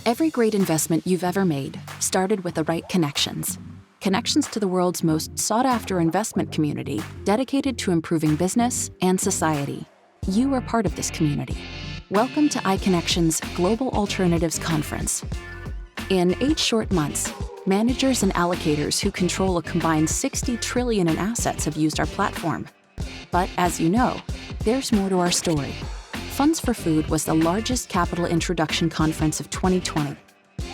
Every great investment you've ever made started with the right connections. Connections to the world's most sought-after investment community dedicated to improving business and society. You are part of this community. Welcome to iConnections Global Alternatives Conference. In 8 short months, managers and allocators who control a combined $60 trillion in assets have used our platform. But as you know, there's more to our story. Funds for Food was the largest capital introduction conference of 2020,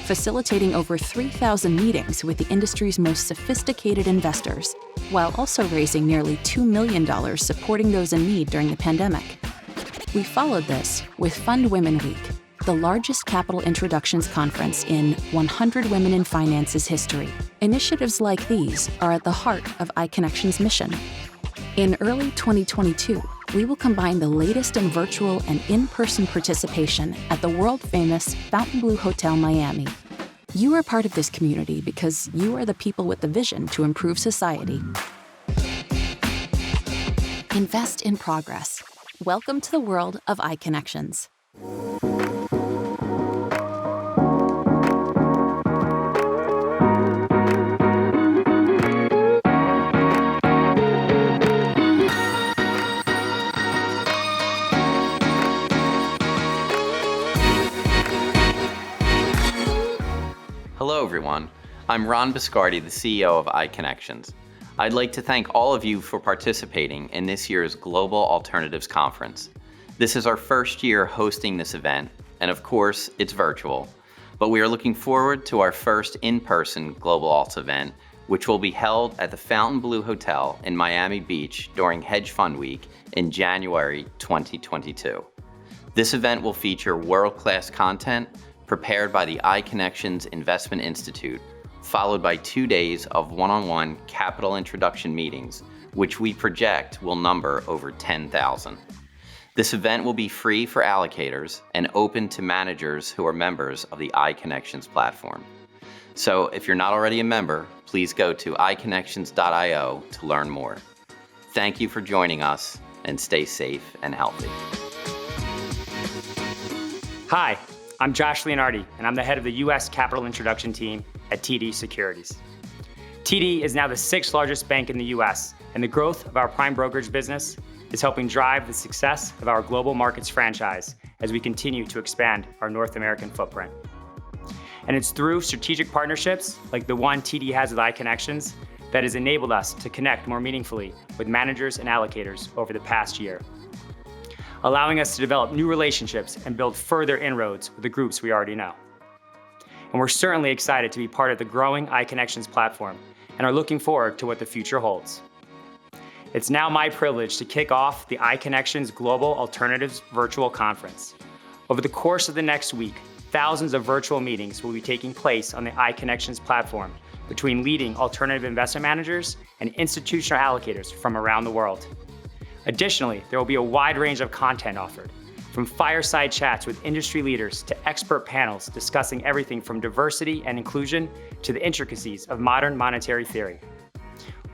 facilitating over 3,000 meetings with the industry's most sophisticated investors, while also raising nearly $2 million supporting those in need during the pandemic. We followed this with Fund Women Week, the largest capital introductions conference in 100 Women in Finance's history. Initiatives like these are at the heart of iConnections' mission. In early 2022, we will combine the latest in virtual and in-person participation at the world-famous Fontainebleau Hotel Miami. You are part of this community because you are the people with the vision to improve society. Invest in progress. Welcome to the world of iConnections. Hello everyone, I'm Ron Biscardi, the CEO of iConnections. I'd like to thank all of you for participating in this year's Global Alternatives Conference. This is our first year hosting this event, and of course, it's virtual. But we are looking forward to our first in-person Global Alts event, which will be held at the Fontainebleau Hotel in Miami Beach during Hedge Fund Week in January 2022. This event will feature world-class content prepared by the iConnections Investment Institute, followed by 2 days of one-on-one capital introduction meetings, which we project will number over 10,000. This event will be free for allocators and open to managers who are members of the iConnections platform. So if you're not already a member, please go to iConnections.io to learn more. Thank you for joining us, and stay safe and healthy. Hi, I'm Josh Leonardi, and I'm the head of the U.S. Capital Introduction Team at TD Securities. TD is now the 6th largest bank in the U.S., and the growth of our prime brokerage business is helping drive the success of our global markets franchise as we continue to expand our North American footprint. And it's through strategic partnerships like the one TD has with iConnections that has enabled us to connect more meaningfully with managers and allocators over the past year, allowing us to develop new relationships and build further inroads with the groups we already know. And we're certainly excited to be part of the growing iConnections platform and are looking forward to what the future holds. It's now my privilege to kick off the iConnections Global Alternatives Virtual Conference. Over the course of the next week, thousands of virtual meetings will be taking place on the iConnections platform between leading alternative investment managers and institutional allocators from around the world. Additionally, there will be a wide range of content offered, from fireside chats with industry leaders to expert panels discussing everything from diversity and inclusion to the intricacies of modern monetary theory.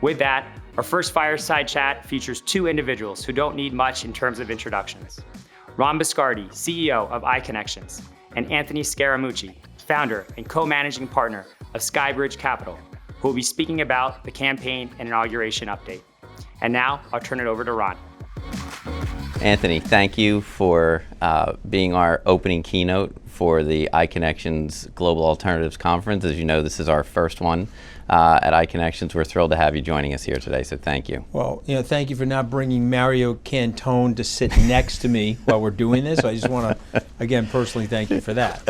With that, our first fireside chat features 2 individuals who don't need much in terms of introductions. Ron Biscardi, CEO of iConnections, and Anthony Scaramucci, founder and co-managing partner of Skybridge Capital, who will be speaking about the campaign and inauguration update. And now I'll turn it over to Ron. Anthony, thank you for being our opening keynote for the iConnections Global Alternatives Conference. As you know, this is our first one at iConnections. We're thrilled to have you joining us here today, so thank you. Well, thank you for not bringing Mario Cantone to sit next to me while we're doing this. I just want to, again, personally thank you for that.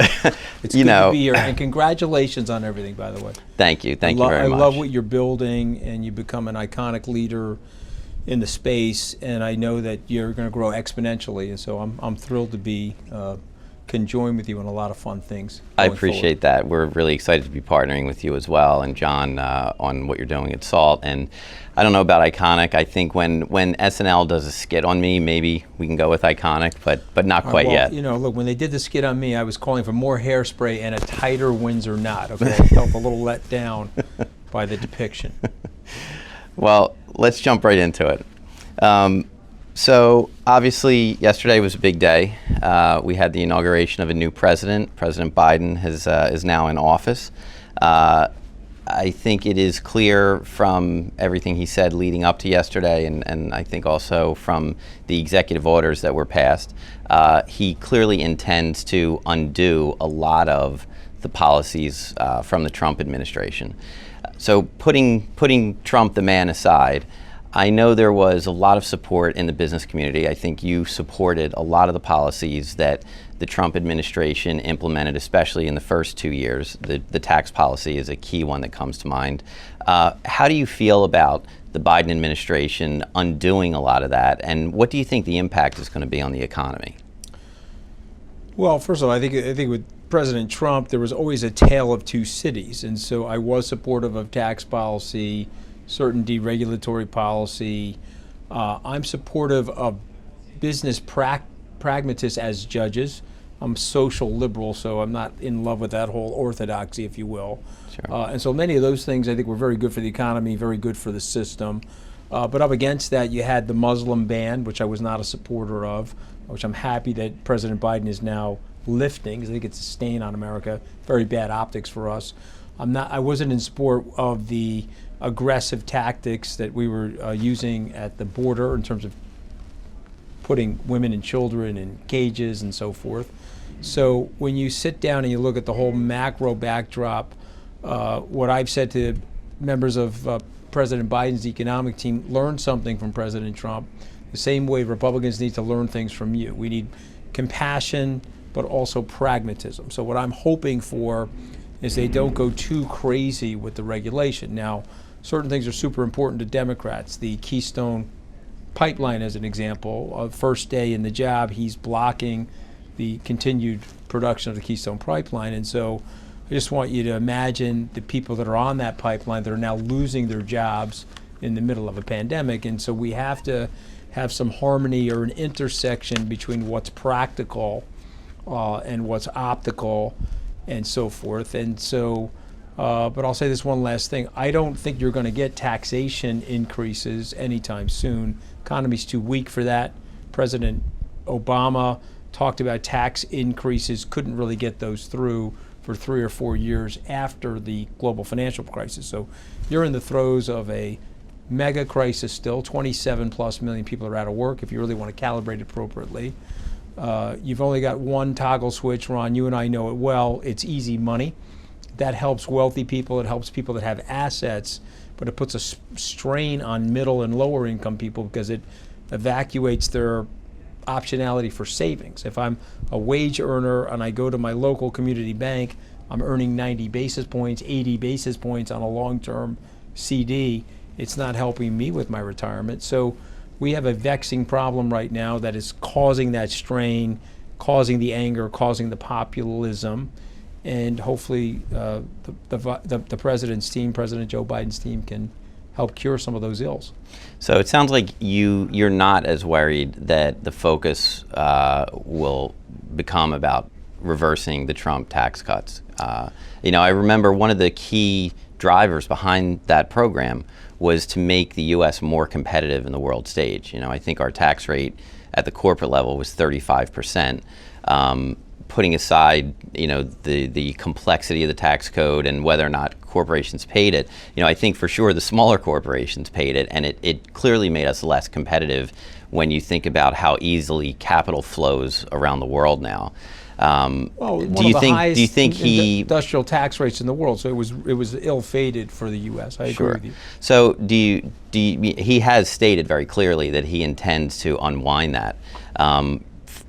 It's good to be here, and congratulations on everything, by the way. Thank you. Thank you very much. I love what you're building, and you become an iconic leader in the space, and I know that you're going to grow exponentially, and so I'm thrilled to be can join with you on a lot of fun things. I appreciate that. We're really excited to be partnering with you as well, and John on what you're doing at SALT. And I don't know about iconic. I think when SNL does a skit on me, maybe we can go with iconic, but not quite yet. Look, when they did the skit on me, I was calling for more hairspray and a tighter Windsor knot. Okay, I felt a little let down by the depiction. Well, let's jump right into it. So obviously, yesterday was a big day. We had the inauguration of a new president. President Biden is now in office. I think it is clear from everything he said leading up to yesterday, and I think also from the executive orders that were passed, he clearly intends to undo a lot of the policies from the Trump administration. So putting Trump the man aside, I know there was a lot of support in the business community. I think you supported a lot of the policies that the Trump administration implemented, especially in the first 2 years. The tax policy is a key one that comes to mind. How do you feel about the Biden administration undoing a lot of that, and what do you think the impact is going to be on the economy? Well, first of all, I think with President Trump, there was always a tale of two cities, and so I was supportive of tax policy, certain deregulatory policy. I'm supportive of business pragmatists as judges. I'm social liberal, so I'm not in love with that whole orthodoxy, if you will. Sure. And so many of those things I think were very good for the economy, very good for the system. But up against that, you had the Muslim ban, which I was not a supporter of, which I'm happy that President Biden is now lifting, because I think it's a stain on America, very bad optics for us. I wasn't in support of the aggressive tactics that we were using at the border in terms of putting women and children in cages and so forth. So when you sit down and you look at the whole macro backdrop, what I've said to members of President Biden's economic team, learn something from President Trump, the same way Republicans need to learn things from you. We need compassion, but also pragmatism. So what I'm hoping for is they don't go too crazy with the regulation. Now, certain things are super important to Democrats. The Keystone Pipeline, as an example, first day in the job, he's blocking the continued production of the Keystone Pipeline. And so I just want you to imagine the people that are on that pipeline that are now losing their jobs in the middle of a pandemic. And so we have to have some harmony or an intersection between what's practical and what's optical and so forth. And so, but I'll say this one last thing. I don't think you're going to get taxation increases anytime soon. Economy's too weak for that. President Obama talked about tax increases, couldn't really get those through for 3 or 4 years after the global financial crisis. So you're in the throes of a mega crisis still. 27 plus million people are out of work if you really want to calibrate it appropriately. You've only got one toggle switch, Ron. You and I know it well. It's easy money. That helps wealthy people. It helps people that have assets, but it puts a strain on middle and lower income people because it evacuates their optionality for savings. If I'm a wage earner and I go to my local community bank, I'm earning 90 basis points, 80 basis points on a long-term CD. It's not helping me with my retirement. So we have a vexing problem right now that is causing that strain, causing the anger, causing the populism. And hopefully the president's team, President Joe Biden's team, can help cure some of those ills. So it sounds like you're not as worried that the focus will become about reversing the Trump tax cuts. I remember one of the key drivers behind that program was to make the U.S. more competitive in the world stage. I think our tax rate at the corporate level was 35%. Putting aside, the complexity of the tax code and whether or not corporations paid it, I think for sure the smaller corporations paid it, and it clearly made us less competitive when you think about how easily capital flows around the world now. Do you think industrial tax rates in the world? So it was ill-fated for the U.S. I agree with you. So he has stated very clearly that he intends to unwind that.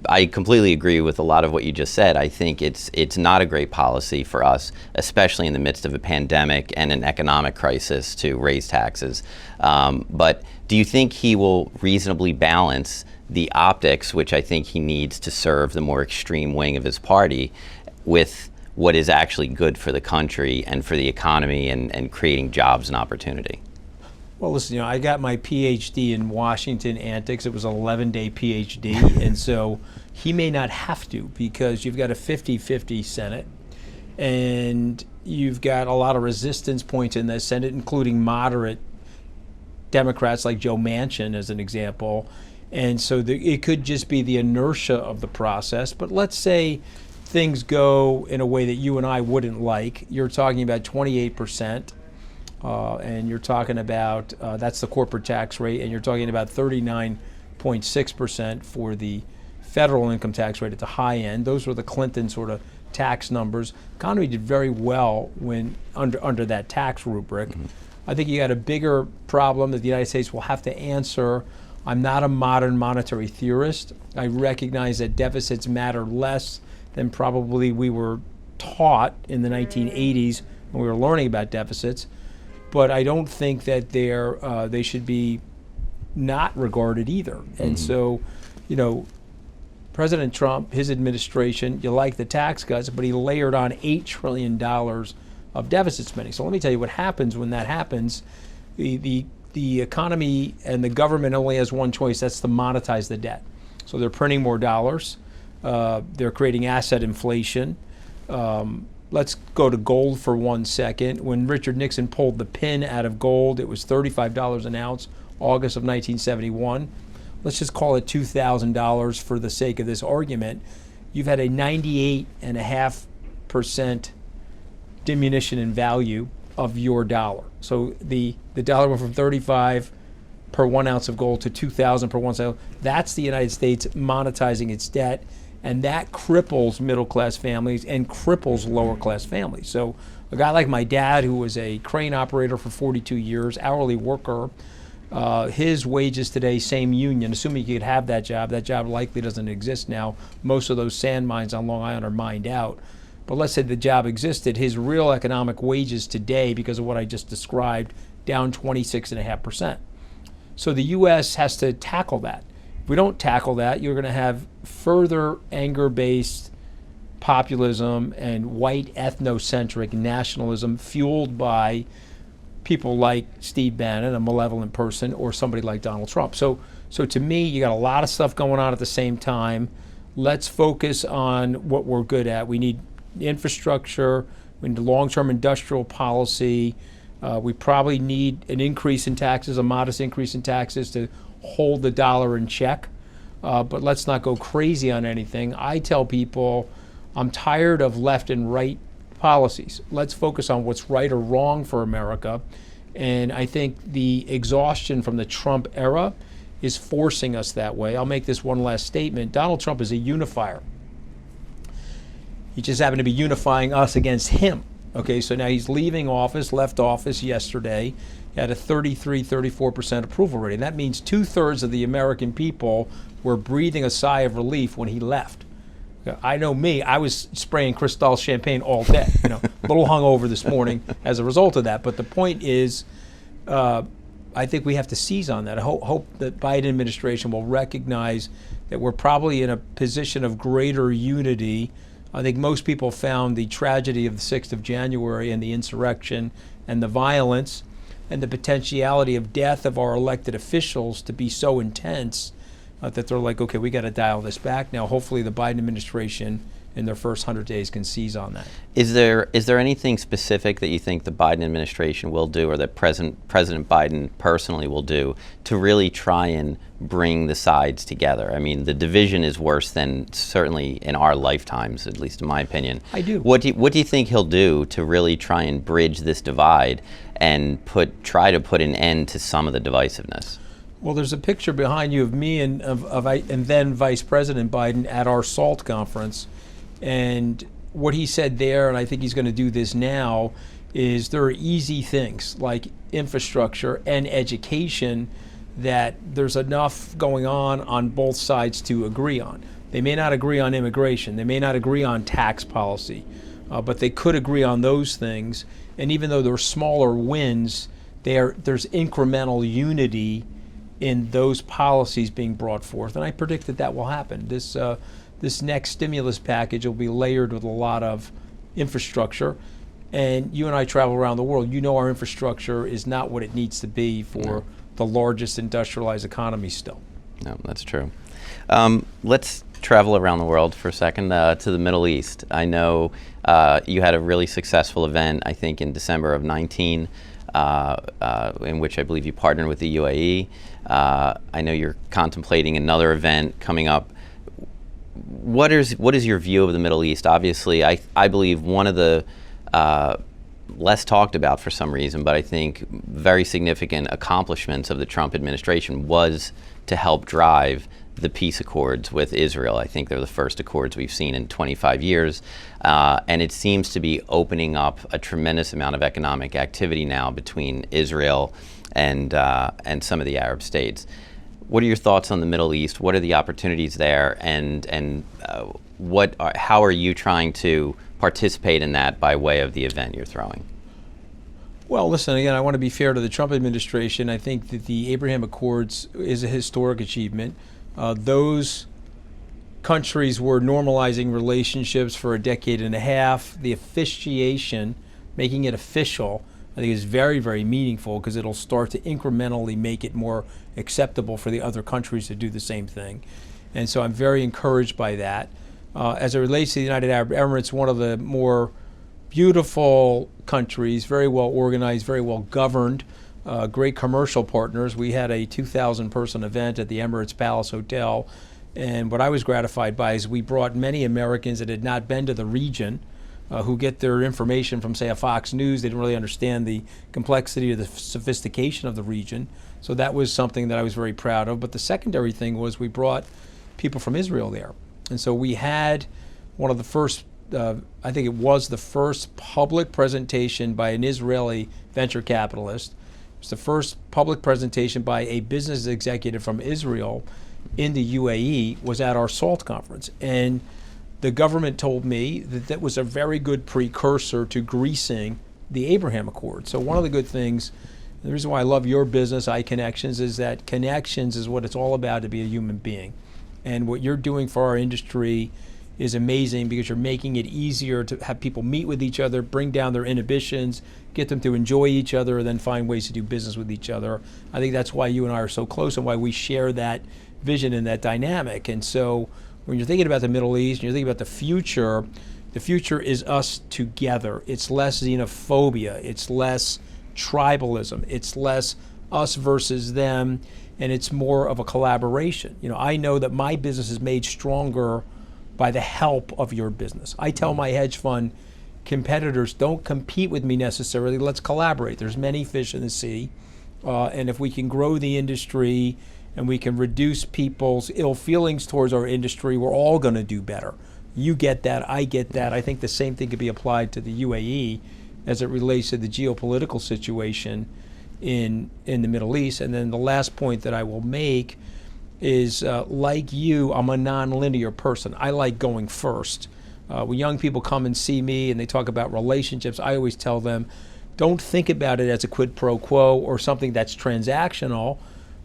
I completely agree with a lot of what you just said. I think it's not a great policy for us, especially in the midst of a pandemic and an economic crisis, to raise taxes. But do you think he will reasonably balance the optics, which I think he needs to serve the more extreme wing of his party, with what is actually good for the country and for the economy and creating jobs and opportunity? Well, listen, I got my PhD in Washington antics. It was an 11-day PhD, and so he may not have to, because you've got a 50-50 Senate, and you've got a lot of resistance points in the Senate, including moderate Democrats like Joe Manchin, as an example. And so it could just be the inertia of the process. But let's say things go in a way that you and I wouldn't like. You're talking about 28%, and you're talking about, that's the corporate tax rate, and you're talking about 39.6% for the federal income tax rate at the high end. Those were the Clinton sort of tax numbers. Economy did very well when under that tax rubric. I think you got a bigger problem that the United States will have to answer. I'm not a modern monetary theorist. I recognize that deficits matter less than probably we were taught in the 1980s when we were learning about deficits. But I don't think that they should be not regarded either. And so, President Trump, his administration, you like the tax cuts, but he layered on $8 trillion of deficit spending. So let me tell you what happens when that happens. The economy and the government only has one choice, that's to monetize the debt. So they're printing more dollars. They're creating asset inflation. Let's go to gold for 1 second. When Richard Nixon pulled the pin out of gold, it was $35 an ounce, August of 1971. Let's just call it $2,000 for the sake of this argument. You've had a 98.5% diminution in value of your dollar. So the dollar went from 35 per 1 ounce of gold to 2,000 per 1 ounce. That's the United States monetizing its debt, and that cripples middle-class families and cripples lower-class families. So a guy like my dad, who was a crane operator for 42 years, hourly worker, his wages today, same union, assuming he could have that job likely doesn't exist now. Most of those sand mines on Long Island are mined out. But let's say the job existed, his real economic wages today, because of what I just described, down 26.5%. So the U.S. has to tackle that. If we don't tackle that, you're going to have further anger-based populism and white ethnocentric nationalism fueled by people like Steve Bannon, a malevolent person, or somebody like Donald Trump. So to me, you got a lot of stuff going on at the same time. Let's focus on what we're good at. We need infrastructure, we need long-term industrial policy. We probably need an increase in taxes, a modest increase in taxes to hold the dollar in check. But let's not go crazy on anything. I tell people I'm tired of left and right policies. Let's focus on what's right or wrong for America. And I think the exhaustion from the Trump era is forcing us that way. I'll make this one last statement. Donald Trump is a unifier. He just happened to be unifying us against him. Okay, so now he's leaving office, left office yesterday. He had a 34% approval rating. That means 2/3 of the American people were breathing a sigh of relief when he left. I know me, I was spraying Cristal champagne all day, a little hungover this morning as a result of that. But the point is, I think we have to seize on that. I hope that Biden administration will recognize that we're probably in a position of greater unity. I think most people found the tragedy of the 6th of January and the insurrection and the violence and the potentiality of death of our elected officials to be so intense that they're like, okay, we got to dial this back now. Hopefully the Biden administration in their first 100 days can seize on that. Is there anything specific that you think the Biden administration will do, or that President Biden personally will do, to really try and bring the sides together? I mean, the division is worse than certainly in our lifetimes, at least in my opinion. I do. What do you think he'll do to really try and bridge this divide and try to put an end to some of the divisiveness? Well, there's a picture behind you of me and then Vice President Biden at our SALT conference. And what he said there, and I think he's going to do this now, is there are easy things like infrastructure and education that there's enough going on both sides to agree on. They may not agree on immigration. They may not agree on tax policy, but they could agree on those things. And even though they're smaller wins, there's incremental unity in those policies being brought forth. And I predict that will happen. This next stimulus package will be layered with a lot of infrastructure. And you and I travel around the world. You know our infrastructure is not what it needs to be for the largest industrialized economy still. No, that's true. Let's travel around the world for a second to the Middle East. I know you had a really successful event, I think, in December of 19 in which I believe you partnered with the UAE. I know you're contemplating another event coming up. What is your view of the Middle East? Obviously, I believe one of the less talked about for some reason, but I think very significant accomplishments of the Trump administration was to help drive the peace accords with Israel. I think they're the first accords we've seen in 25 years. And it seems to be opening up a tremendous amount of economic activity now between Israel and some of the Arab states. What are your thoughts on the Middle East? What are the opportunities there? And how are you trying to participate in that by way of the event you're throwing? Well, listen, again, I want to be fair to the Trump administration. I think that the Abraham Accords is a historic achievement. Those countries were normalizing relationships for a decade and a half. The officiation, making it official, I think is very, very meaningful because it'll start to incrementally make it more acceptable for the other countries to do the same thing. And so I'm very encouraged by that. As it relates to the United Arab Emirates, one of the more beautiful countries, very well organized, very well governed, great commercial partners. We had a 2,000 person event at the Emirates Palace Hotel. And what I was gratified by is we brought many Americans that had not been to the region, who get their information from, say, a Fox News. They didn't really understand the complexity or the sophistication of the region. So that was something that I was very proud of. But the secondary thing was we brought people from Israel there. And so we had one of the first, I think it was the first public presentation by an Israeli venture capitalist. It was the first public presentation by a business executive from Israel in the UAE, was at our SALT conference. And the government told me that that was a very good precursor to greasing the Abraham Accord. So one of the good things, the reason why I love your business, iConnections, is that connections is what it's all about, to be a human being. And what you're doing for our industry is amazing because you're making it easier to have people meet with each other, bring down their inhibitions, get them to enjoy each other, and then find ways to do business with each other. I think that's why you and I are so close and why we share that vision and that dynamic. And so when you're thinking about the Middle East, and you're thinking about the future is us together. It's less xenophobia, it's less tribalism, it's less us versus them, and it's more of a collaboration. I know that my business is made stronger by the help of your business. I tell my hedge fund competitors, don't compete with me necessarily, let's collaborate. There's many fish in the sea, and if we can grow the industry and we can reduce people's ill feelings towards our industry, we're all going to do better. You get that, I get that. I think the same thing could be applied to the UAE as it relates to the geopolitical situation in the Middle East. And then the last point that I will make is, like you, I'm a non-linear person. I like going first. When young people come and see me and they talk about relationships, I always tell them, don't think about it as a quid pro quo or something that's transactional.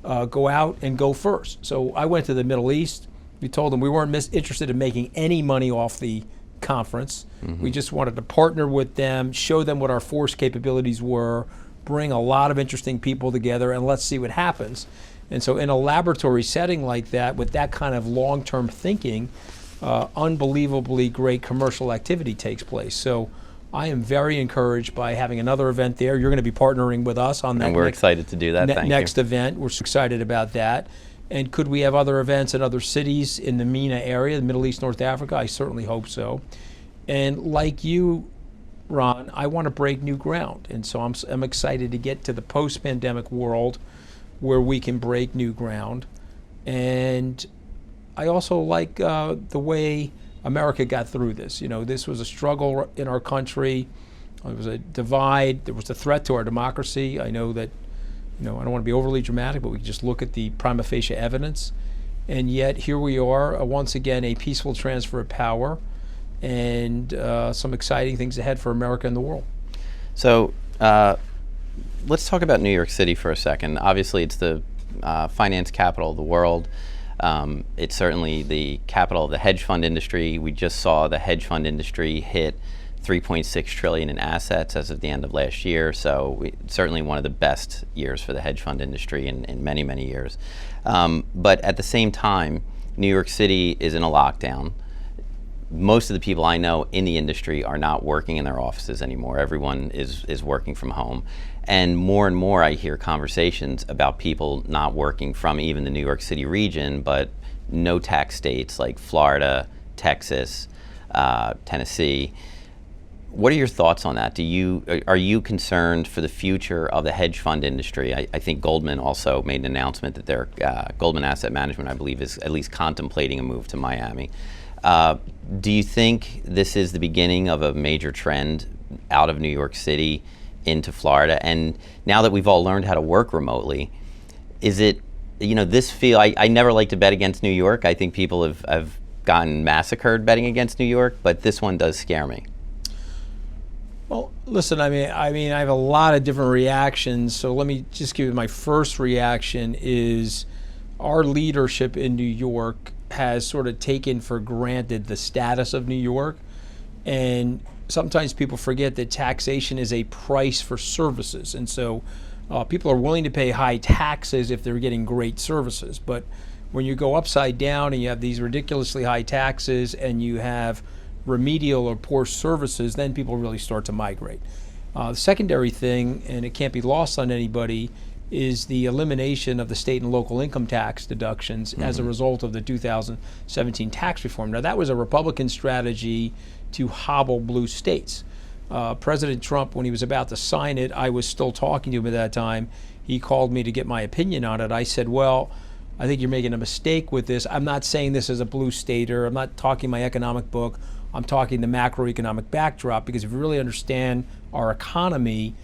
Go out and go first. So I went to the Middle East. We told them we weren't interested in making any money off the conference. Mm-hmm. We just wanted to partner with them, show them what our force capabilities were, bring a lot of interesting people together, and let's see what happens. And so in a laboratory setting like that, with that kind of long-term thinking, unbelievably great commercial activity takes place. So I am very encouraged by having another event there. You're going to be partnering with us on that. And we're excited to do that. Next event. We're excited about that. And could we have other events in other cities in the MENA area, the Middle East, North Africa? I certainly hope so. And like you, Ron, I want to break new ground. And so I'm excited to get to the post-pandemic world where we can break new ground. And I also like the way America got through this. This was a struggle in our country. It was a divide. There was a threat to our democracy. I know that, I don't want to be overly dramatic, but we can just look at the prima facie evidence. And yet here we are, once again, a peaceful transfer of power and some exciting things ahead for America and the world. So let's talk about New York City for a second. Obviously, it's the finance capital of the world. It's certainly the capital of the hedge fund industry. We just saw the hedge fund industry hit $3.6 trillion in assets as of the end of last year. So certainly one of the best years for the hedge fund industry in many, many years. But at the same time, New York City is in a lockdown. most of the people I know in the industry are not working in their offices anymore. Everyone is working from home. And more I hear conversations about people not working from even the New York City region, but no tax states like Florida, Texas, Tennessee. What are your thoughts on that? Are you concerned for the future of the hedge fund industry? I think Goldman also made an announcement that their Goldman Asset Management, I believe, is at least contemplating a move to Miami. Do you think this is the beginning of a major trend out of New York City into Florida? And now that we've all learned how to work remotely, is it, I never like to bet against New York. I think people have gotten massacred betting against New York, but this one does scare me. Well, listen, I have a lot of different reactions, so let me just give you my first reaction is our leadership in New York has sort of taken for granted the status of New York, and sometimes people forget that taxation is a price for services, and so people are willing to pay high taxes if they're getting great services, but when you go upside down and you have these ridiculously high taxes and you have remedial or poor services, then people really start to migrate. The secondary thing, and it can't be lost on anybody, is the elimination of the state and local income tax deductions as a result of the 2017 tax reform. Now, that was a Republican strategy to hobble blue states. President Trump, when he was about to sign it, I was still talking to him at that time. He called me to get my opinion on it. I said, well, I think you're making a mistake with this. I'm not saying this as a blue stater. I'm not talking my economic book. I'm talking the macroeconomic backdrop, because if you really understand our economy,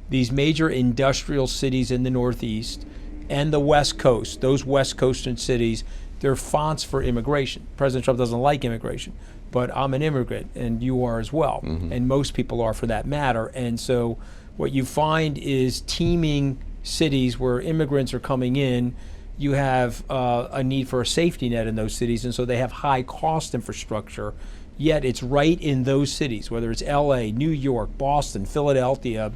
these major industrial cities in the Northeast and the West Coast, those West Coastern cities, they're fonts for immigration. President Trump doesn't like immigration, but I'm an immigrant, and you are as well, and most people are for that matter. And so what you find is teeming cities where immigrants are coming in. You have a need for a safety net in those cities, and so they have high cost infrastructure. Yet it's right in those cities, whether it's LA, New York, Boston, Philadelphia,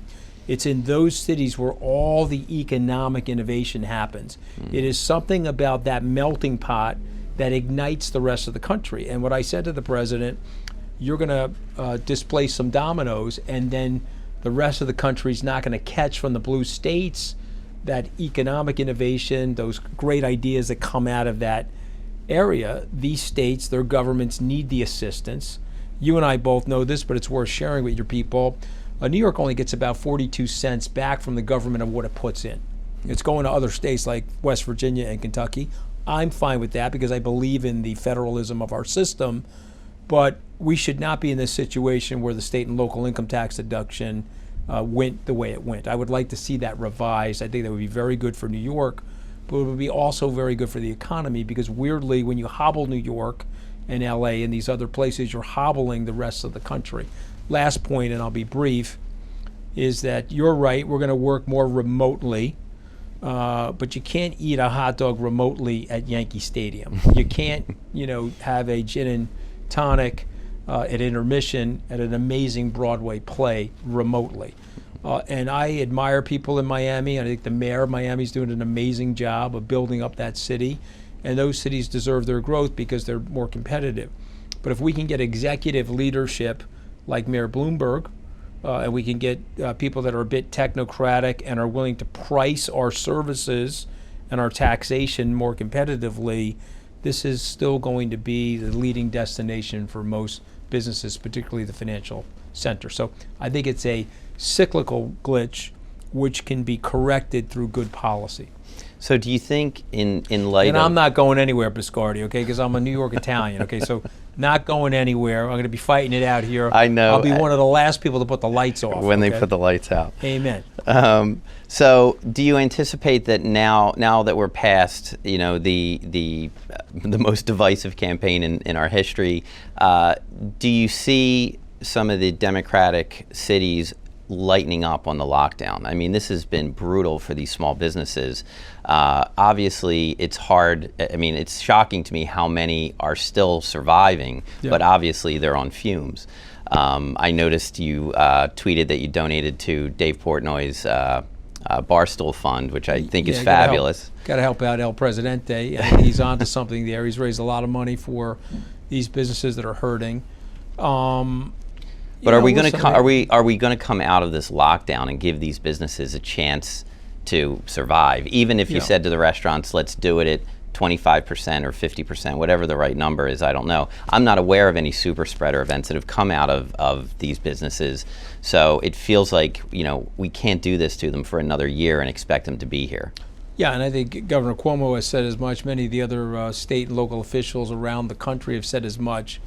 it's in those cities where all the economic innovation happens. It is something about that melting pot that ignites the rest of the country. And what I said to the president, you're going to displace some dominoes, and then the rest of the country's not going to catch from the blue states that economic innovation, those great ideas that come out of that area. These states, their governments need the assistance. You and I both know this, but it's worth sharing with your people. New York only gets about 42 cents back from the government of what it puts in. It's going to other states like West Virginia and Kentucky. I'm fine with that because I believe in the federalism of our system, but we should not be in this situation where the state and local income tax deduction went the way it went. I would like to see that revised. I think that would be very good for New York, but it would be also very good for the economy, because weirdly, when you hobble New York and LA and these other places, you're hobbling the rest of the country. Last point, and I'll be brief, is that you're right, we're going to work more remotely, but you can't eat a hot dog remotely at Yankee Stadium. You can't, have a gin and tonic at intermission at an amazing Broadway play remotely. And I admire people in Miami. I think the mayor of Miami is doing an amazing job of building up that city. And those cities deserve their growth because they're more competitive. But if we can get executive leadership like Mayor Bloomberg, and we can get people that are a bit technocratic and are willing to price our services and our taxation more competitively, this is still going to be the leading destination for most businesses, particularly the financial center. So I think it's a cyclical glitch which can be corrected through good policy. So do you think in light and of... I'm not going anywhere, Biscardi, okay, because I'm a New York Italian, okay, so not going anywhere. I'm going to be fighting it out here. I know. I'll be one of the last people to put the lights off. When they put the lights out. Amen. So do you anticipate that now that we're past, the most divisive campaign in our history, do you see some of the Democratic cities lightening up on the lockdown? I mean, this has been brutal for these small businesses. Obviously, it's hard. I mean, it's shocking to me how many are still surviving, but obviously they're on fumes. I noticed you tweeted that you donated to Dave Portnoy's Barstool Fund, which I think is fabulous. Got to help out El Presidente. He's onto something there. He's raised a lot of money for these businesses that are hurting. But are we going to come out of this lockdown and give these businesses a chance to survive? Even if you said to the restaurants, let's do it at 25% or 50%, whatever the right number is, I don't know. I'm not aware of any super spreader events that have come out of these businesses. So it feels like, we can't do this to them for another year and expect them to be here. Yeah, and I think Governor Cuomo has said as much. Many of the other state and local officials around the country have said as much.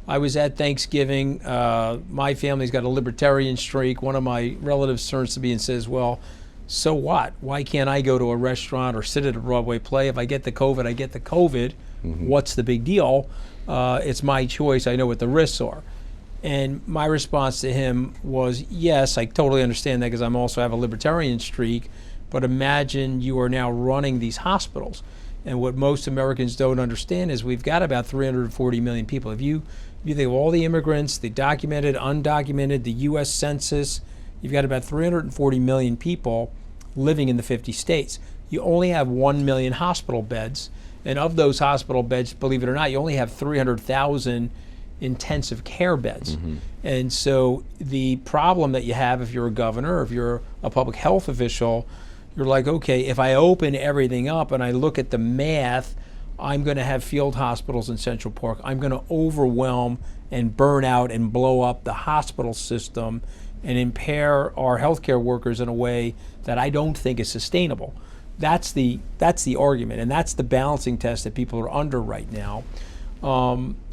I was at Thanksgiving. My family's got a libertarian streak. One of my relatives turns to me and says, well, so what? Why can't I go to a restaurant or sit at a Broadway play? If I get the COVID, I get the COVID. Mm-hmm. What's the big deal? It's my choice. I know what the risks are. And my response to him was, yes, I totally understand that because I'm also have a libertarian streak. But imagine you are now running these hospitals. And what most Americans don't understand is we've got about 340 million people. If you think of all the immigrants, the documented, undocumented, the U.S. Census, you've got about 340 million people living in the 50 states. You only have 1 million hospital beds. And of those hospital beds, believe it or not, you only have 300,000 intensive care beds. Mm-hmm. And so the problem that you have if you're a governor, or if you're a public health official, you're like, okay, if I open everything up and I look at the math, I'm going to have field hospitals in Central Park. I'm going to overwhelm and burn out and blow up the hospital system and impair our healthcare workers in a way that I don't think is sustainable. That's the argument, and that's the balancing test that people are under right now.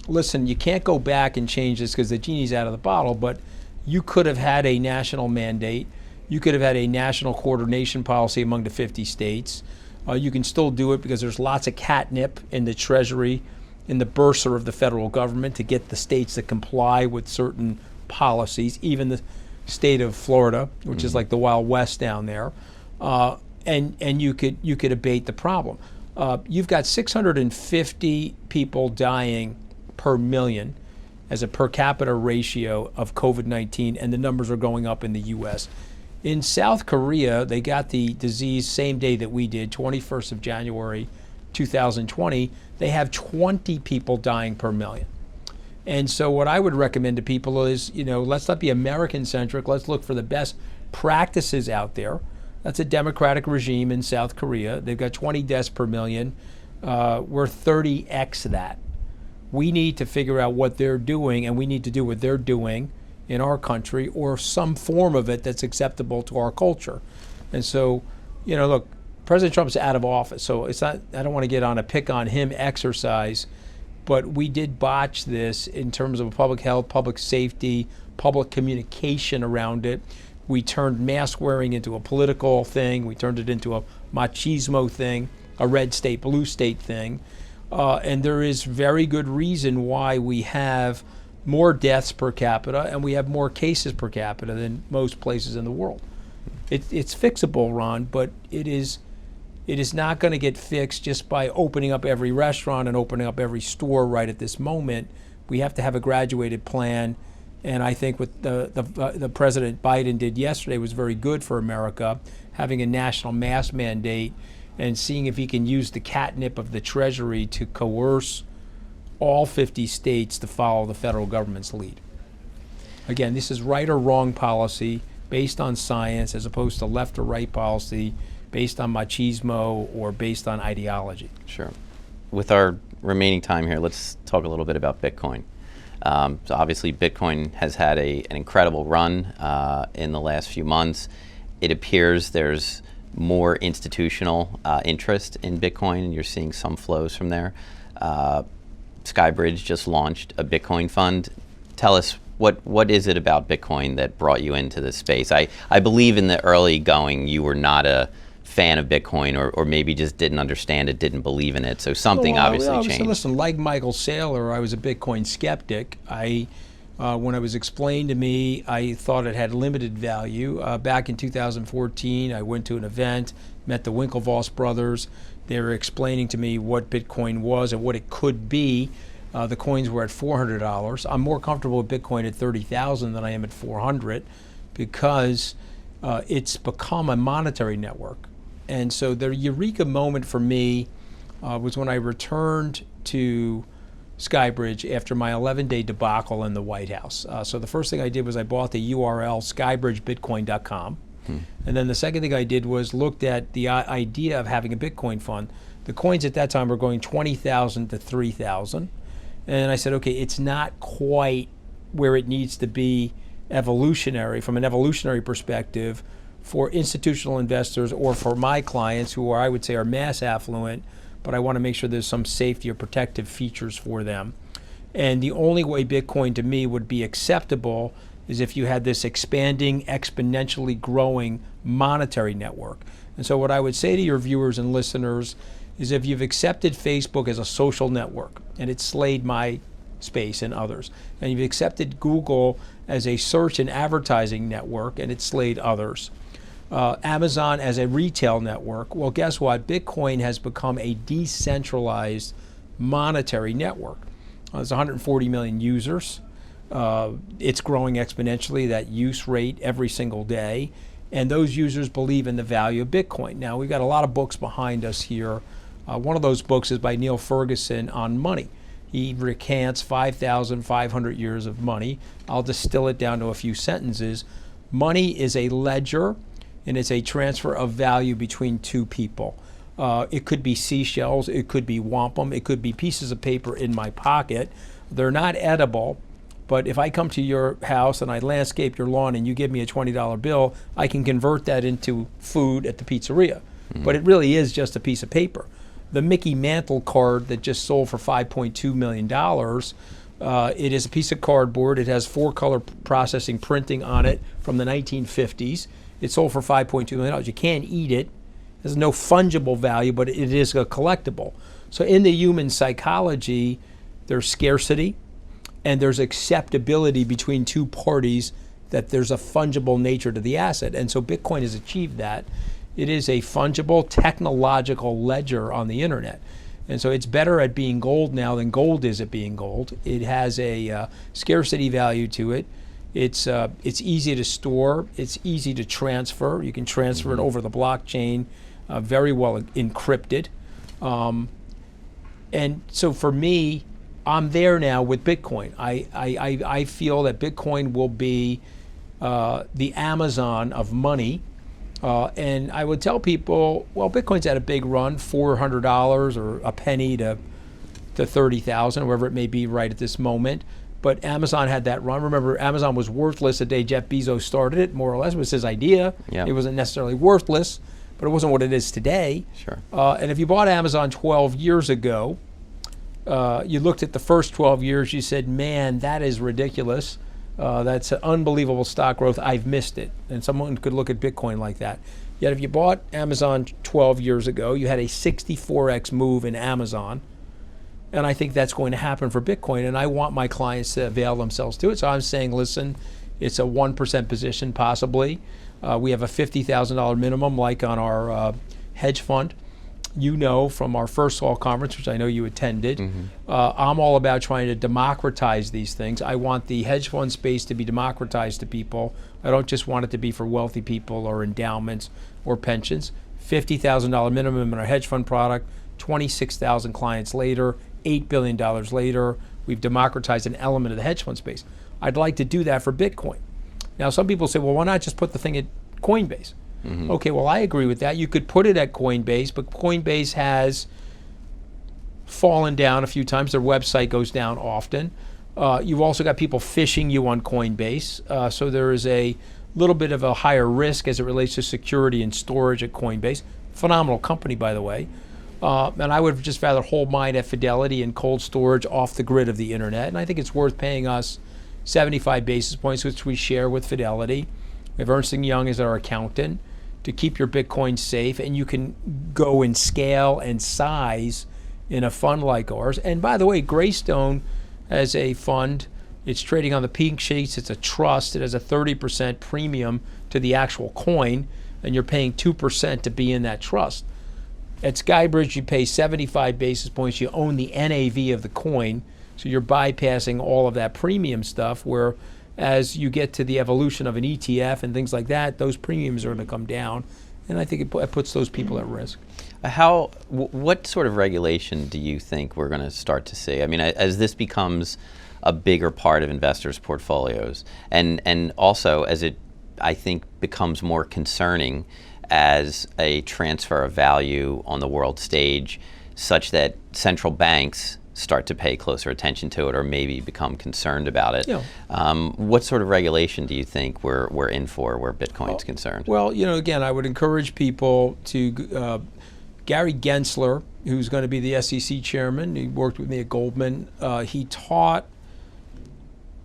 Listen, you can't go back and change this because the genie's out of the bottle, but you could have had a national mandate. You could have had a national coordination policy among the 50 states. You can still do it because there's lots of catnip in the Treasury, in the bursar of the federal government to get the states to comply with certain policies, even the state of Florida, which is like the Wild West down there. And you could abate the problem. You've got 650 people dying per million as a per capita ratio of COVID-19, and the numbers are going up in the U.S. In South Korea, they got the disease same day that we did, 21st of January 2020. They have 20 people dying per million. And so what I would recommend to people is, let's not be American-centric. Let's look for the best practices out there. That's a democratic regime in South Korea. They've got 20 deaths per million. We're 30x that. We need to figure out what they're doing, and we need to do what they're doing in our country, or some form of it that's acceptable to our culture. And so, look, President Trump's out of office, so it's not, I don't want to get on a pick on him exercise, but we did botch this in terms of public health, public safety, public communication around it. We turned mask wearing into a political thing. We turned it into a machismo thing, a red state, blue state thing. And there is very good reason why we have more deaths per capita and we have more cases per capita than most places in the world. It's fixable, Ron, but it is not going to get fixed just by opening up every restaurant and opening up every store right at this moment. We have to have a graduated plan. And I think what the President Biden did yesterday was very good for America, having a national mask mandate and seeing if he can use the catnip of the Treasury to coerce all 50 states to follow the federal government's lead. Again, this is right or wrong policy based on science as opposed to left or right policy based on machismo or based on ideology. Sure. With our remaining time here, let's talk a little bit about Bitcoin. So obviously, Bitcoin has had an incredible run in the last few months. It appears there's more institutional interest in Bitcoin, and you're seeing some flows from there. Skybridge just launched a Bitcoin fund. Tell us, what is it about Bitcoin that brought you into this space? I believe in the early going, you were not a fan of Bitcoin, or maybe just didn't understand it, didn't believe in it. So something obviously changed. Listen, like Michael Saylor, I was a Bitcoin skeptic. When it was explained to me, I thought it had limited value. Back in 2014, I went to an event, met the Winklevoss brothers. They were explaining to me what Bitcoin was and what it could be. The coins were at $400. I'm more comfortable with Bitcoin at 30,000 than I am at 400 because it's become a monetary network. And so the eureka moment for me was when I returned to Skybridge after my 11-day debacle in the White House. So the first thing I did was I bought the URL skybridgebitcoin.com. And then the second thing I did was looked at the idea of having a Bitcoin fund. The coins at that time were going 20,000 to 3,000. And I said, okay, it's not quite where it needs to be evolutionary, from an evolutionary perspective, for institutional investors or for my clients who are, I would say, are mass affluent, but I want to make sure there's some safety or protective features for them. And the only way Bitcoin to me would be acceptable is if you had this expanding, exponentially growing monetary network. And so what I would say to your viewers and listeners is if you've accepted Facebook as a social network, and it's slayed my space and others, and you've accepted Google as a search and advertising network, and it's slayed others, Amazon as a retail network, well, guess what? Bitcoin has become a decentralized monetary network. There's 140 million users. It's growing exponentially, that use rate every single day. And those users believe in the value of Bitcoin. Now, we've got a lot of books behind us here. One of those books is by Neil Ferguson on money. He recants 5,500 years of money. I'll distill it down to a few sentences. Money is a ledger, and it's a transfer of value between two people. It could be seashells, it could be wampum, it could be pieces of paper in my pocket. They're not edible, but if I come to your house and I landscape your lawn and you give me a $20 bill, I can convert that into food at the pizzeria. But it really is just a piece of paper. The Mickey Mantle card that just sold for $5.2 million, it is a piece of cardboard. It has 4-color processing printing on it from the 1950s. It sold for $5.2 million. You can't eat it. There's no fungible value, but it is a collectible. So in the human psychology, there's scarcity and there's acceptability between two parties, that there's a fungible nature to the asset. And so Bitcoin has achieved that. It is a fungible technological ledger on the internet. And so it's better at being gold now than gold is at being gold. It has a scarcity value to it. It's easy to store. It's easy to transfer. You can transfer it over the blockchain, very well encrypted. And so for me, I'm there now with Bitcoin. I feel that Bitcoin will be the Amazon of money. And I would tell people, well, Bitcoin's had a big run, $400 or a penny to 30,000, wherever it may be right at this moment. But Amazon had that run. Remember, Amazon was worthless the day Jeff Bezos started it, more or less. It was his idea. Yep. It wasn't necessarily worthless, but it wasn't what it is today. Sure. And if you bought Amazon 12 years ago, you looked at the first 12 years, you said, man, that is ridiculous. That's an unbelievable stock growth. I've missed it. And someone could look at Bitcoin like that. Yet if you bought Amazon 12 years ago, you had a 64x move in Amazon. And I think that's going to happen for Bitcoin. And I want my clients to avail themselves to it. So I'm saying, listen, it's a 1% position possibly. We have a $50,000 minimum like on our hedge fund. You know from our first fall conference, which I know you attended, I'm all about trying to democratize these things. I want the hedge fund space to be democratized to people. I don't just want it to be for wealthy people or endowments or pensions. $50,000 minimum in our hedge fund product, 26,000 clients later, $8 billion later, we've democratized an element of the hedge fund space. I'd like to do that for Bitcoin. Now, some people say, well, why not just put the thing at Coinbase? Okay, well, I agree with that. You could put it at Coinbase, but Coinbase has fallen down a few times. Their website goes down often. You've also got people phishing you on Coinbase. So there is a little bit of a higher risk as it relates to security and storage at Coinbase. Phenomenal company, by the way. And I would just rather hold mine at Fidelity and cold storage off the grid of the internet. And I think it's worth paying us 75 basis points, which we share with Fidelity. We have Ernst & Young as our accountant to keep your Bitcoin safe, and you can go in scale and size in a fund like ours. And by the way, Greystone as a fund, it's trading on the pink sheets, it's a trust, it has a 30% premium to the actual coin, and you're paying 2% to be in that trust. At Skybridge, you pay 75 basis points, you own the NAV of the coin, so you're bypassing all of that premium stuff, where as you get to the evolution of an ETF and things like that, those premiums are going to come down, And I think it puts those people at risk. What sort of regulation do you think we're going to start to see? I mean, as this becomes a bigger part of investors' portfolios, and also as it, I think, becomes more concerning as a transfer of value on the world stage, such that central banks start to pay closer attention to it or maybe become concerned about it. Yeah. What sort of regulation do you think we're in for where Bitcoin's concerned? Well, again, I would encourage people to, Gary Gensler, who's going to be the SEC chairman, he worked with me at Goldman, he taught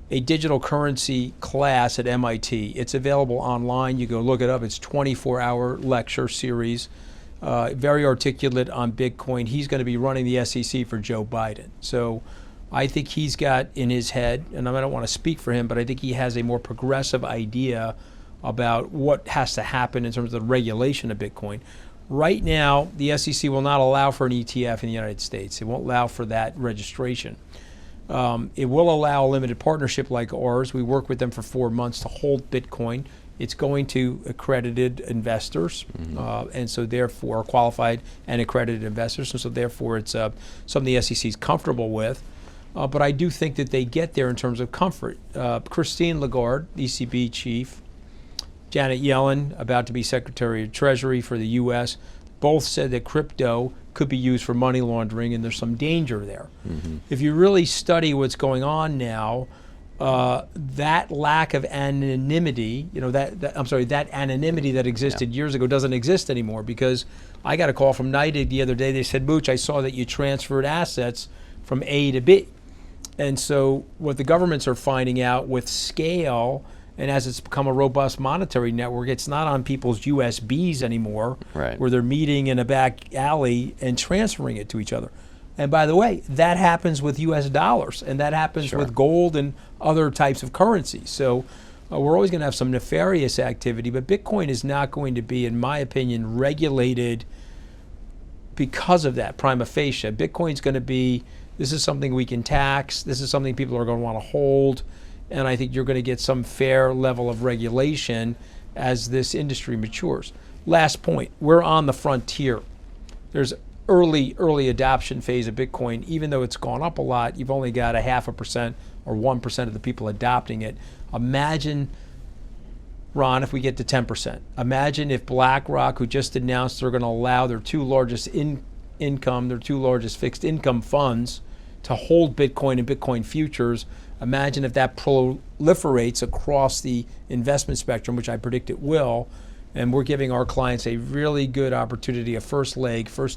a digital currency class at MIT. It's available online. You go look it up. It's a 24-hour lecture series. Very articulate on Bitcoin. He's going to be running the SEC for Joe Biden. So I think he's got in his head, and I don't want to speak for him, but I think he has a more progressive idea about what has to happen in terms of the regulation of Bitcoin. Right now, the SEC will not allow for an ETF in the United States. It won't allow for that registration. It will allow a limited partnership like ours. We work with them for 4 months to hold Bitcoin. It's going to accredited investors, and so therefore qualified and accredited investors, and so therefore it's something the SEC is comfortable with. But I do think that they get there in terms of comfort. Christine Lagarde, ECB chief, Janet Yellen, about to be Secretary of Treasury for the U.S., both said that crypto could be used for money laundering, and there's some danger there. If you really study what's going on now, that lack of anonymity, that anonymity that existed years ago doesn't exist anymore, because I got a call from NYDIG the other day. They said, Mooch, I saw that you transferred assets from A to B. And so what the governments are finding out with scale, and as it's become a robust monetary network, it's not on people's USBs anymore, where they're meeting in a back alley and transferring it to each other. And by the way, that happens with US dollars, and that happens with gold and other types of currencies. So we're always going to have some nefarious activity, but Bitcoin is not going to be, in my opinion, regulated because of that, prima facie. Bitcoin's going to be, this is something we can tax, this is something people are going to want to hold, and I think you're going to get some fair level of regulation as this industry matures. Last point, we're on the frontier. There's early adoption phase of Bitcoin. Even though it's gone up a lot, you've only got 0.5% or 1% of the people adopting it. Imagine, Ron, if we get to 10%. Imagine if BlackRock, who just announced they're going to allow their two largest their two largest fixed income funds to hold Bitcoin and Bitcoin futures. Imagine if that proliferates across the investment spectrum, which I predict it will, and we're giving our clients a really good opportunity, a first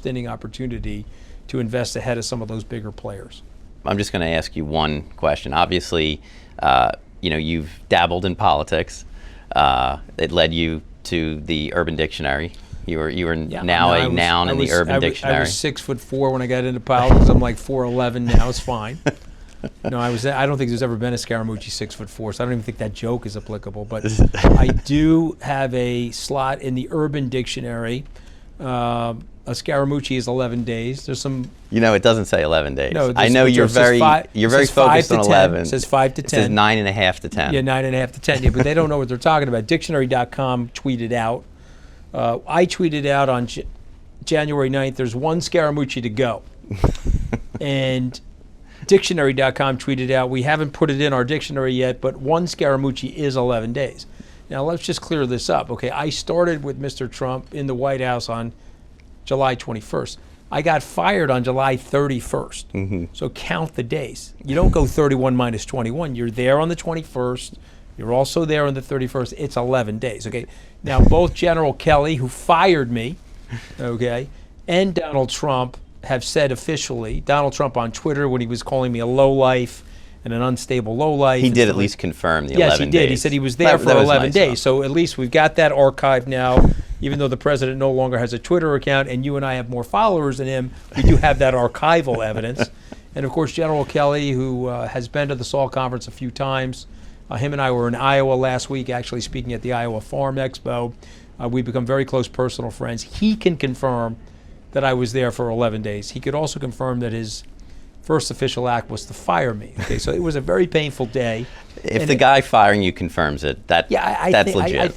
inning opportunity to invest ahead of some of those bigger players. I'm just going to ask you one question. Obviously, you've dabbled in politics. It led you to the Urban Dictionary. You were now a noun in the Urban Dictionary. I was 6'4" when I got into politics. I'm like 4'11" now. It's fine. No, I don't think there's ever been a Scaramucci 6'4", so I don't even think that joke is applicable. But I do have a slot in the Urban Dictionary. A Scaramucci is 11 days. There's some. It doesn't say 11 days. No, I know you're very focused on 11. It says 5 to 10. It says 9.5 to 10. Yeah, 9.5 to 10. Yeah, but they don't know what they're talking about. Dictionary.com tweeted out. I tweeted out on January 9th, there's one Scaramucci to go. And Dictionary.com tweeted out, we haven't put it in our dictionary yet, but one Scaramucci is 11 days. Now, let's just clear this up. Okay, I started with Mr. Trump in the White House on July 21st. I got fired on July 31st. So count the days. You don't go 31 minus 21. You're there on the 21st. You're also there on the 31st. It's 11 days, okay? Now, both General Kelly, who fired me, okay, and Donald Trump have said officially, Donald Trump on Twitter when he was calling me a lowlife and an unstable lowlife. He did at least confirm the 11 days. Yes, he did. He said he was there for 11 days. So at least we've got that archived now. Even though the president no longer has a Twitter account and you and I have more followers than him, we do have that archival evidence. And of course, General Kelly, who has been to the SALT conference a few times, him and I were in Iowa last week, actually speaking at the Iowa Farm Expo. We've become very close personal friends. He can confirm that I was there for 11 days. He could also confirm that his first official act was to fire me. Okay, so it was a very painful day. If the guy firing you confirms it, that's legit. I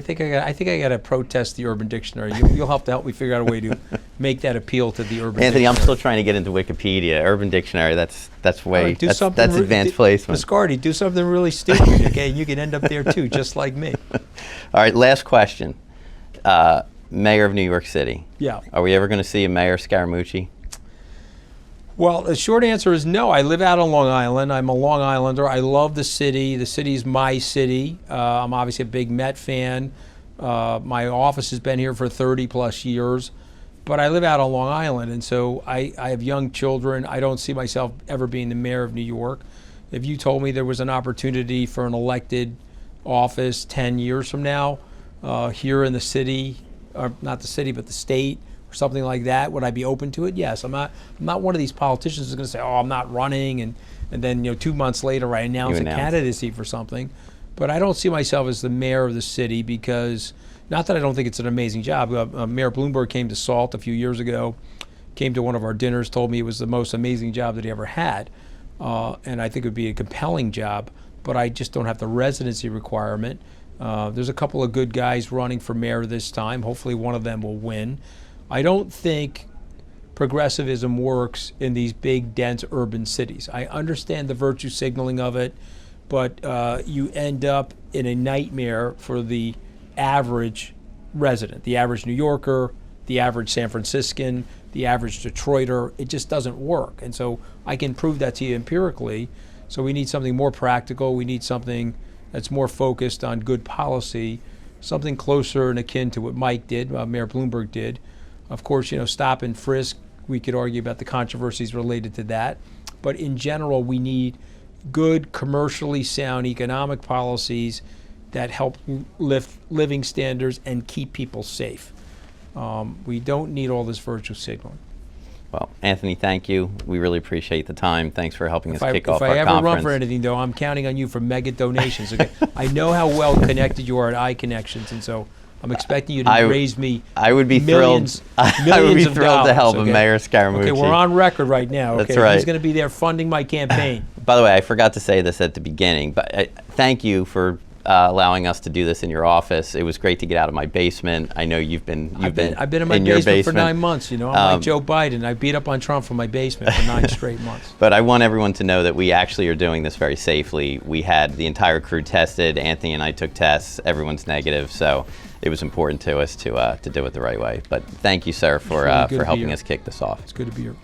think I got to protest the Urban Dictionary. You'll have to help me figure out a way to make that appeal to the Urban Anthony, Dictionary. I'm still trying to get into Wikipedia. Urban Dictionary, that's advanced placement. Biscardi, do something really stupid, okay? You can end up there too, just like me. All right, last question. Mayor of New York City. Yeah. Are we ever going to see a Mayor Scaramucci? Well, the short answer is no. I live out on Long Island. I'm a Long Islander. I love the city. The city's my city. I'm obviously a big Met fan. My office has been here for 30 plus years. But I live out on Long Island, and so I have young children. I don't see myself ever being the mayor of New York. If you told me there was an opportunity for an elected office 10 years from now here in the city, or not the city, but the state, or something like that, would I be open to it? Yes. I'm not one of these politicians who's going to say, oh, I'm not running, and then 2 months later I announce a candidacy for something. But I don't see myself as the mayor of the city because, not that I don't think it's an amazing job. Mayor Bloomberg came to SALT a few years ago, came to one of our dinners, told me it was the most amazing job that he ever had. And I think it would be a compelling job, but I just don't have the residency requirement. There's a couple of good guys running for mayor this time. Hopefully one of them will win. I don't think progressivism works in these big, dense urban cities. I understand the virtue signaling of it, but you end up in a nightmare for the average resident, the average New Yorker, the average San Franciscan, the average Detroiter. It just doesn't work. And so I can prove that to you empirically. So we need something more practical. We need something that's more focused on good policy, something closer and akin to what Mike did, Mayor Bloomberg did. Of course, stop and frisk, we could argue about the controversies related to that. But in general, we need good, commercially sound economic policies that help lift living standards and keep people safe. We don't need all this virtue signaling. Well, Anthony, thank you. We really appreciate the time. Thanks for helping us kick off our conference. If I ever run for anything, though, I'm counting on you for mega donations. Okay? I know how well connected you are at iConnections, and so I'm expecting you to raise me I would be millions, thrilled. I would be thrilled to help okay? Mayor Scaramucci. Okay, we're on record right now. Okay? That's right. He's going to be there funding my campaign. By the way, I forgot to say this at the beginning, but thank you for allowing us to do this in your office. It was great to get out of my basement. I know I've been in my basement for 9 months. I'm like Joe Biden. I beat up on Trump from my basement for 9 straight months. But I want everyone to know that we actually are doing this very safely. We had the entire crew tested. Anthony and I took tests. Everyone's negative, so it was important to us to do it the right way. But thank you, sir, for helping us kick this off. It's good to be here.